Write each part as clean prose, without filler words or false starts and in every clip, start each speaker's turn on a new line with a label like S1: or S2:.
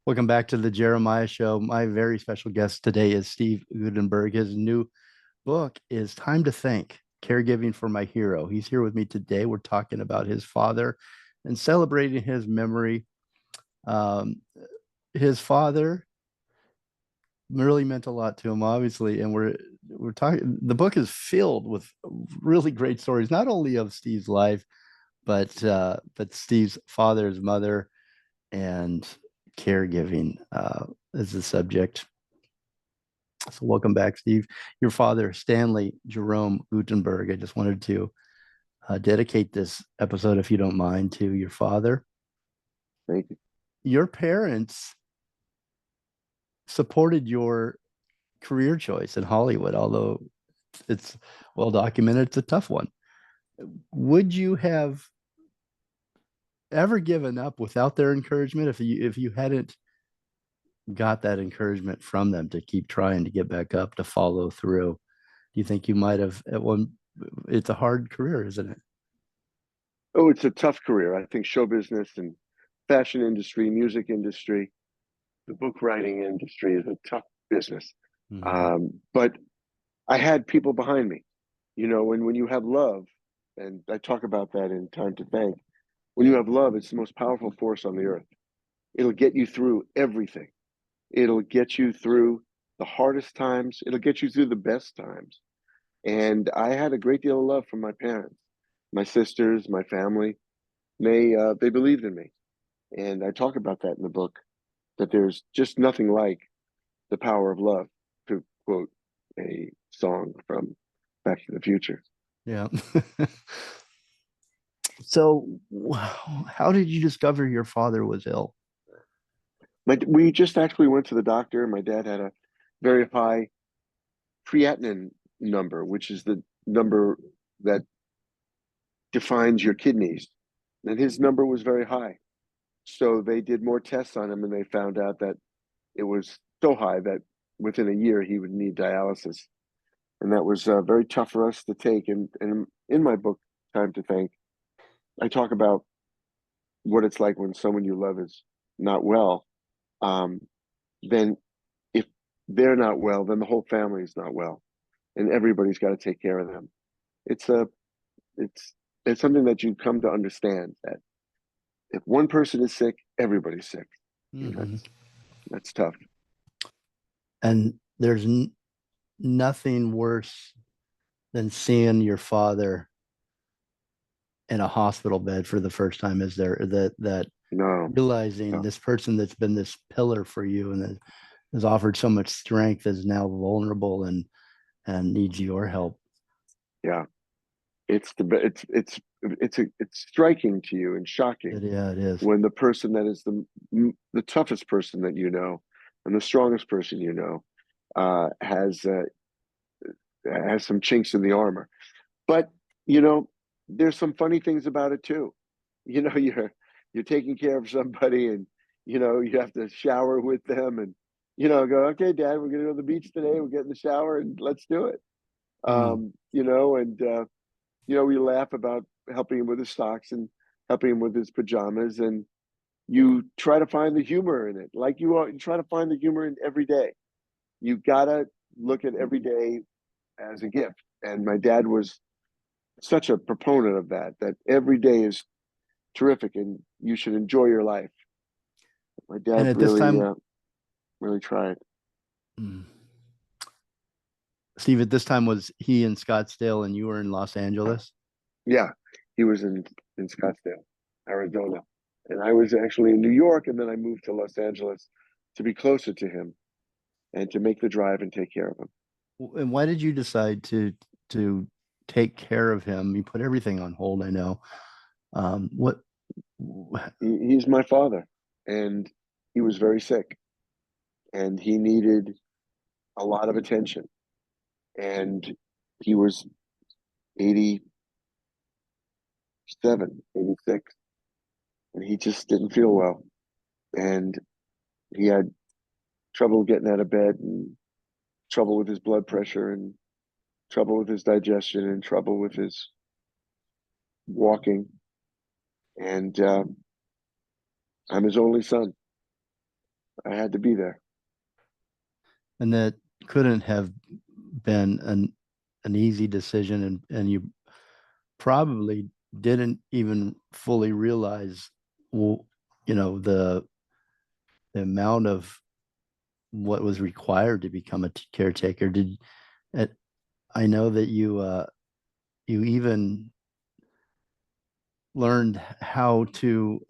S1: Welcome back to the Jeremiah Show. My very special guest today is Steve Guttenberg. His new book is Time to Think, Caregiving for My Hero. He's here with me today. We're talking about his father and celebrating his memory. Um, his father really meant a lot to him, obviously, and we're talking. The book is filled with really great stories, not only of Steve's life, but Steve's father, his mother, and caregiving is the subject. So welcome back, Steve. Your father, Stanley Jerome Gutenberg. I just wanted to dedicate this episode, if you don't mind, to your father.
S2: Thank you.
S1: Your parents supported your career choice in Hollywood, although it's well documented, it's a tough one. Would you have ever given up without their encouragement if you hadn't got that encouragement from them to keep trying to get back up, to follow through? Do you think you might have at one? It's a hard career, isn't it?
S2: Oh, it's a tough career. I think show business and fashion industry, music industry, the book writing industry is a tough business.
S1: Mm-hmm.
S2: But I had people behind me, when you have love, and I talk about that in Time to Thank. When you have love, it's the most powerful force on the earth. It'll get you through everything. It'll get you through the hardest times. It'll get you through the best times. And I had a great deal of love from my parents, my sisters, my family. They believed in me, and I talk about that in the book. That there's just nothing like the power of love, to quote a song from Back to the Future.
S1: Yeah. So, how did you discover your father was ill?
S2: We just actually went to the doctor. My dad had a very high creatinine number, which is the number that defines your kidneys, and his number was very high. So they did more tests on him, and they found out that it was so high that within a year he would need dialysis, and that was very tough for us to take. And in my book, Time to Thank, I talk about what it's like when someone you love is not well. Um, then, if they're not well, then the whole family is not well, and everybody's got to take care of them. It's a, it's it's something that you come to understand that if one person is sick, everybody's sick, and
S1: Mm-hmm.
S2: that's tough.
S1: And there's nothing worse than seeing your father in a hospital bed for the first time, is there? That
S2: No,
S1: realizing
S2: no,
S1: this person that's been this pillar for you and that has offered so much strength is now vulnerable and needs your help.
S2: yeah. It's striking to you and shocking
S1: Yeah, it is.
S2: when the person that is the toughest person that you know and the strongest person you know has some chinks in the armor. But you know, there's some funny things about it too. You're taking care of somebody, and you have to shower with them, and go, okay, Dad, we're gonna go to the beach today. We'll get in the shower and let's do it.
S1: Mm.
S2: And we laugh about helping him with his socks and helping him with his pajamas, and you try to find the humor in it, like you try to find the humor in every day. You gotta look at every day as a gift. And my dad was such a proponent of that every day is terrific and you should enjoy your life. My
S1: And
S2: dad
S1: at this
S2: really,
S1: time,
S2: really tried.
S1: mm, Steve, at this time, was he in Scottsdale and you were in Los Angeles?
S2: Yeah, he was in Scottsdale, Arizona, and I was actually in New York, and then I moved to Los Angeles to be closer to him and to make the drive and take care of him.
S1: And why did you decide to take care of him? You put everything on hold, I know. What?
S2: He's my father, and he was very sick, and he needed a lot of attention, and he was 87, 86, and he just didn't feel well, and he had trouble getting out of bed, and trouble with his blood pressure, and trouble with his digestion, and trouble with his walking. And I'm his only son. I had to be there.
S1: And that couldn't have been an easy decision, and you probably didn't even fully realize, well, the amount of what was required to become a caretaker. Did it, I know that you even learned how to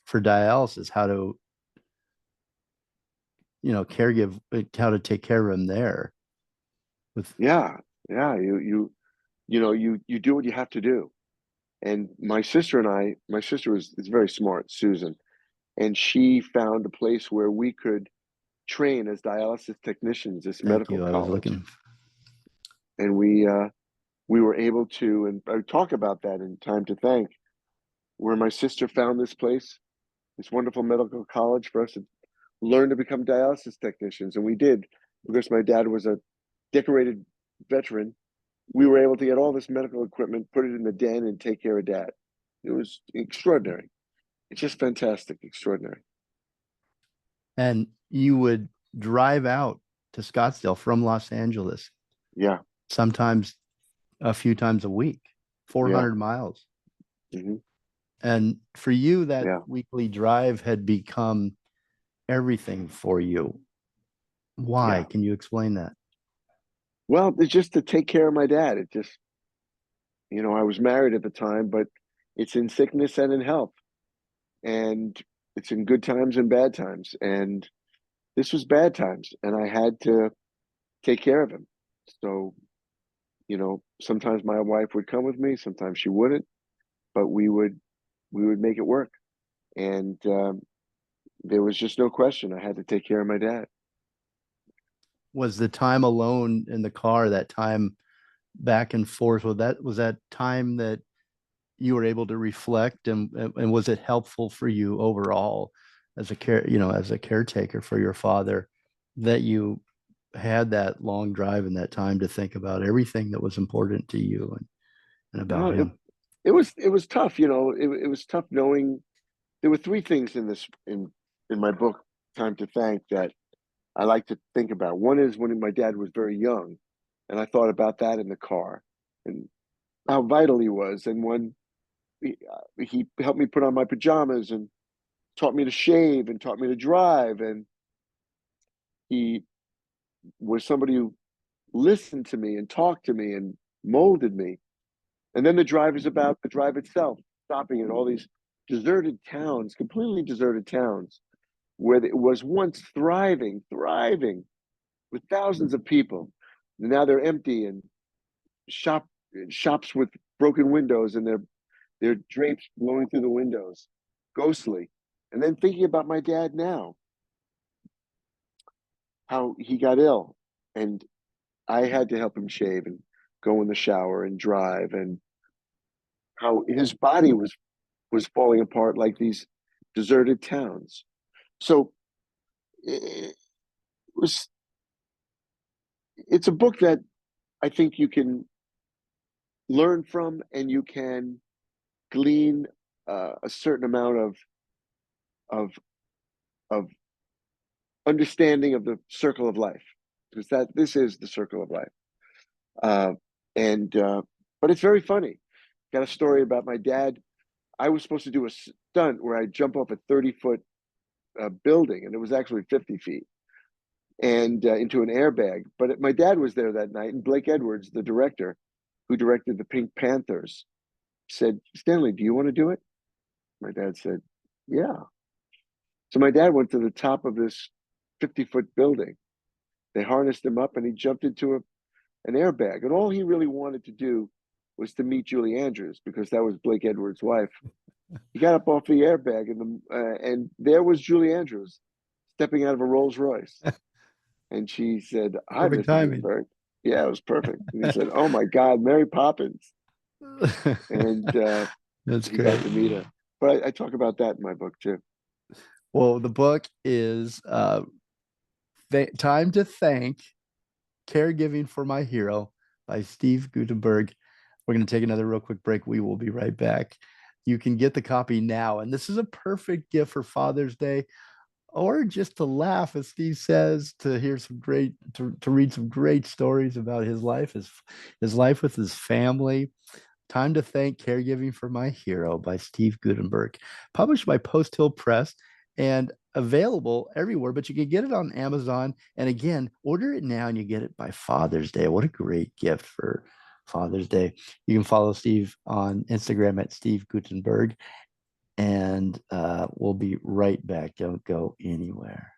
S1: for dialysis, how to caregive, how to take care of him there with.
S2: Yeah, yeah. You do what you have to do. And my sister is very smart, Susan, and she found a place where we could train as dialysis technicians, this
S1: Thank
S2: medical
S1: you. I was
S2: college,
S1: looking.
S2: and we were able to, and I talk about that in Time to Thank, where my sister found this place, this wonderful medical college for us to learn to become dialysis technicians, and we did because my dad was a decorated veteran. We were able to get all this medical equipment, put it in the den, and take care of dad. It was extraordinary. It's just fantastic, extraordinary.
S1: And you would drive out to Scottsdale from Los Angeles,
S2: Yeah,
S1: sometimes a few times a week,
S2: yeah,
S1: 400 miles.
S2: hmm
S1: And for you, that
S2: yeah.
S1: weekly drive had become everything for you. Why?
S2: Yeah.
S1: Can you explain that?
S2: Well, it's just to take care of my dad. It just, I was married at the time, but it's in sickness and in health, and it's in good times and bad times. And this was bad times, and I had to take care of him. So, sometimes my wife would come with me, sometimes she wouldn't, but we would make it work. And there was just no question. I had to take care of my dad.
S1: Was the time alone in the car, that time back and forth, was that time that you were able to reflect, and was it helpful for you overall as as a caretaker for your father, that you had that long drive and that time to think about everything that was important to you, and
S2: No,
S1: about
S2: it,
S1: him?
S2: it was tough. It was tough knowing there were three things in my book, Time to Thank, that I like to think about. One is when my dad was very young, and I thought about that in the car and how vital he was. And when he helped me put on my pajamas and taught me to shave and taught me to drive, and he was somebody who listened to me and talked to me and molded me. And then the drive is about the drive itself, stopping in all these deserted towns, completely deserted towns, where it was once thriving with thousands of people. And now they're empty, and shops with broken windows, and their drapes blowing through the windows, ghostly. And then thinking about my dad now, how he got ill, and I had to help him shave and go in the shower and drive, and how his body was falling apart like these deserted towns. So it was it's a book that I think you can learn from, and you can glean a certain amount of of understanding of the circle of life, because that this is the circle of life. Uh, and But it's very funny. Got a story about my dad. I was supposed to do a stunt where I jump off a 30-foot building, and it was actually 50 feet, and into an airbag. But my dad was there that night, and Blake Edwards, the director who directed the Pink Panthers, said, "Stanley, do you want to do it?" My dad said, "Yeah." So my dad went to the top of this 50-foot building. They harnessed him up, and he jumped into an airbag. And all he really wanted to do was to meet Julie Andrews, because that was Blake Edwards' wife. He got up off the airbag, and there was Julie Andrews stepping out of a Rolls Royce. And she said, "Hi,
S1: Perfect
S2: Mr.
S1: timing.
S2: Gutenberg." Yeah, it was perfect. And he said, "Oh my God, Mary Poppins." And
S1: That's
S2: he got
S1: great.
S2: to meet her. But I talk about that in my book too.
S1: Well, the book is Time to Thank, Caregiving for My Hero by Steve Guttenberg. We're going to take another real quick break. We will be right back. You can get the copy now. And this is a perfect gift for Father's Day. or just to laugh, as Steve says, to hear some great, to read some great stories about his life with his family. Time to Thank Caregiving for My Hero by Steve Guttenberg, published by Post Hill Press and available everywhere, but you can get it on Amazon. And again, order it now and you get it by Father's Day. What a great gift for Father's Day. You can follow Steve on Instagram at Steve Guttenberg, and we'll be right back. Don't go anywhere.